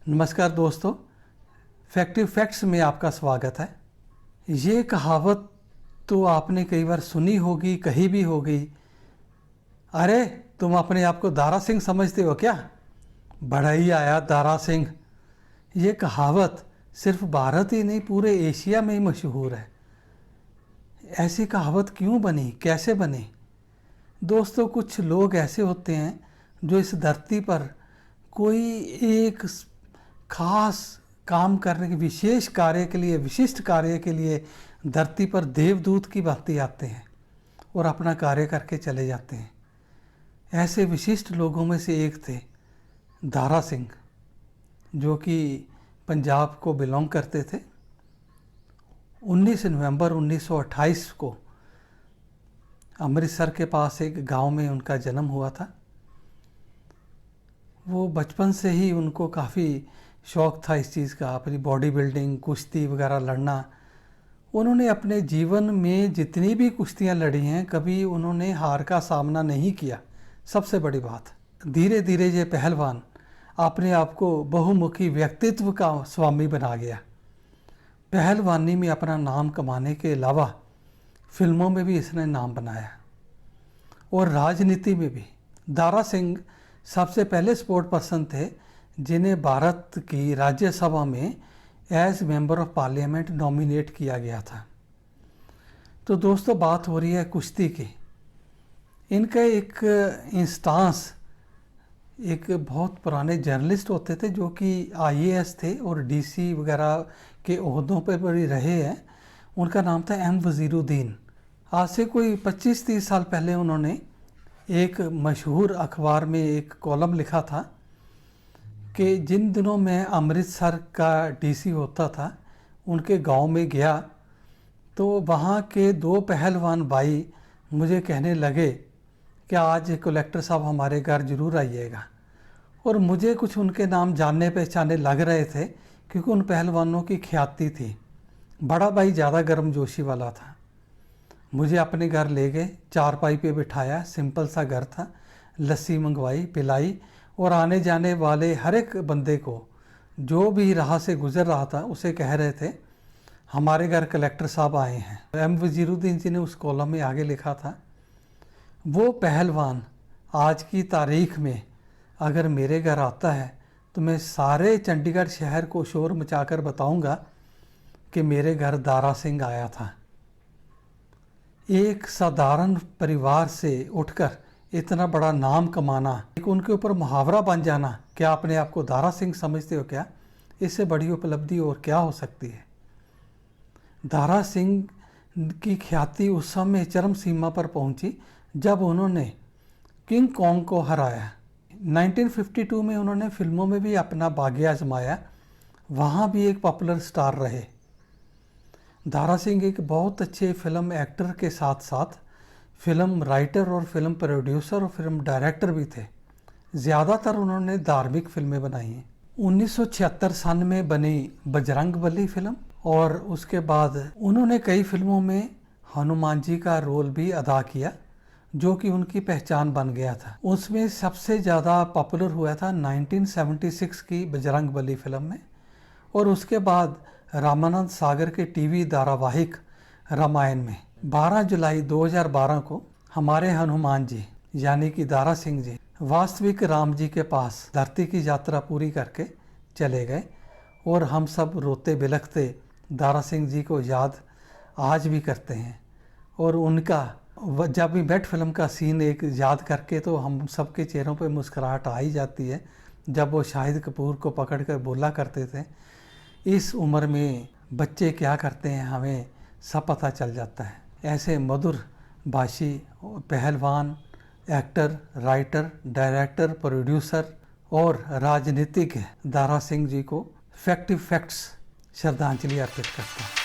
नमस्कार दोस्तों, फैक्टिव फैक्ट्स में आपका स्वागत है। ये कहावत तो आपने कई बार सुनी होगी, कही भी होगी। अरे तुम अपने आप को दारा सिंह समझते हो क्या? बड़ा ही आया दारा सिंह। ये कहावत सिर्फ भारत ही नहीं, पूरे एशिया में ही मशहूर है। ऐसी कहावत क्यों बनी, कैसे बनी? दोस्तों, कुछ लोग ऐसे होते हैं जो इस धरती पर कोई एक खास काम करने के, विशेष कार्य के लिए, विशिष्ट कार्य के लिए धरती पर देवदूत की भांति आते हैं और अपना कार्य करके चले जाते हैं। ऐसे विशिष्ट लोगों में से एक थे दारा सिंह, जो कि पंजाब को बिलोंग करते थे। 19 नवंबर 1928 को अमृतसर के पास एक गांव में उनका जन्म हुआ था। वो बचपन से ही उनको काफ़ी शौक़ था इस चीज़ का, अपनी बॉडी बिल्डिंग, कुश्ती वगैरह लड़ना। उन्होंने अपने जीवन में जितनी भी कुश्तियाँ लड़ी हैं, कभी उन्होंने हार का सामना नहीं किया। सबसे बड़ी बात, धीरे धीरे ये पहलवान अपने आप को बहुमुखी व्यक्तित्व का स्वामी बना गया। पहलवानी में अपना नाम कमाने के अलावा फिल्मों में भी इसने नाम बनाया और राजनीति में भी। दारा सिंह सबसे पहले स्पोर्ट पर्सन थे जिन्हें भारत की राज्यसभा में as member of parliament nominate किया गया था। तो दोस्तों, बात हो रही है कुश्ती की। इनका एक इंस्टांस, एक बहुत पुराने जर्नलिस्ट होते थे जो कि IAS थे और DC वगैरह के ओहदों पर भी रहे हैं। उनका नाम था M वज़ीरुद्दीन। आज से कोई 25-30 साल पहले उन्होंने एक मशहूर अखबार में एक कॉलम लिखा था कि जिन दिनों मैं अमृतसर का DC होता था, उनके गांव में गया तो वहाँ के 2 पहलवान भाई मुझे कहने लगे कि आज कलेक्टर साहब हमारे घर ज़रूर आइएगा। और मुझे कुछ उनके नाम जानने पहचाने लग रहे थे क्योंकि उन पहलवानों की ख्याति थी। बड़ा भाई ज़्यादा गर्मजोशी वाला था। मुझे अपने घर ले गए, चारपाई पे बिठाया, सिंपल सा घर था। लस्सी मंगवाई, पिलाई और आने जाने वाले हर एक बंदे को, जो भी राह से गुजर रहा था, उसे कह रहे थे हमारे घर कलेक्टर साहब आए हैं। M वज़ीरुद्दीन जी ने उस कॉलम में आगे लिखा था, वो पहलवान आज की तारीख में अगर मेरे घर आता है तो मैं सारे चंडीगढ़ शहर को शोर मचाकर बताऊंगा कि मेरे घर दारा सिंह आया था। एक साधारण परिवार से उठकर इतना बड़ा नाम कमाना, एक उनके ऊपर मुहावरा बन जाना, क्या अपने आप को दारा सिंह समझते हो क्या? इससे बड़ी उपलब्धि और क्या हो सकती है? दारा सिंह की ख्याति उस समय चरम सीमा पर पहुंची जब उन्होंने किंग कॉन्ग को हराया। 1952 में उन्होंने फिल्मों में भी अपना भाग्य आजमाया, वहाँ भी एक पॉपुलर स्टार रहे। दारा सिंह एक बहुत अच्छे फिल्म एक्टर के साथ साथ फिल्म राइटर और फिल्म प्रोड्यूसर और फिल्म डायरेक्टर भी थे। ज़्यादातर उन्होंने धार्मिक फिल्में बनाई हैं। 1976 सन में बनी बजरंगबली फिल्म और उसके बाद उन्होंने कई फिल्मों में हनुमान जी का रोल भी अदा किया, जो कि उनकी पहचान बन गया था। उसमें सबसे ज़्यादा पॉपुलर हुआ था 1976 की बजरंगबली फिल्म में। और उसके बाद रामानंद सागर के टीवी धारावाहिक रामायण में 12 जुलाई 2012 को हमारे हनुमान जी यानी कि दारा सिंह जी वास्तविक राम जी के पास धरती की यात्रा पूरी करके चले गए। और हम सब रोते बिलखते दारा सिंह जी को याद आज भी करते हैं। और उनका जब भी बैट फिल्म का सीन एक याद करके तो हम सबके चेहरों पे मुस्कुराहट आ ही जाती है, जब वो शाहिद कपूर को पकड़कर बोला करते थे, इस उम्र में बच्चे क्या करते हैं हमें सब पता चल जाता है। ऐसे मधुर भाषी पहलवान, एक्टर, राइटर, डायरेक्टर, प्रोड्यूसर और राजनीतिज्ञ दारा सिंह जी को फैक्टिव फैक्ट्स श्रद्धांजलि अर्पित करते हैं।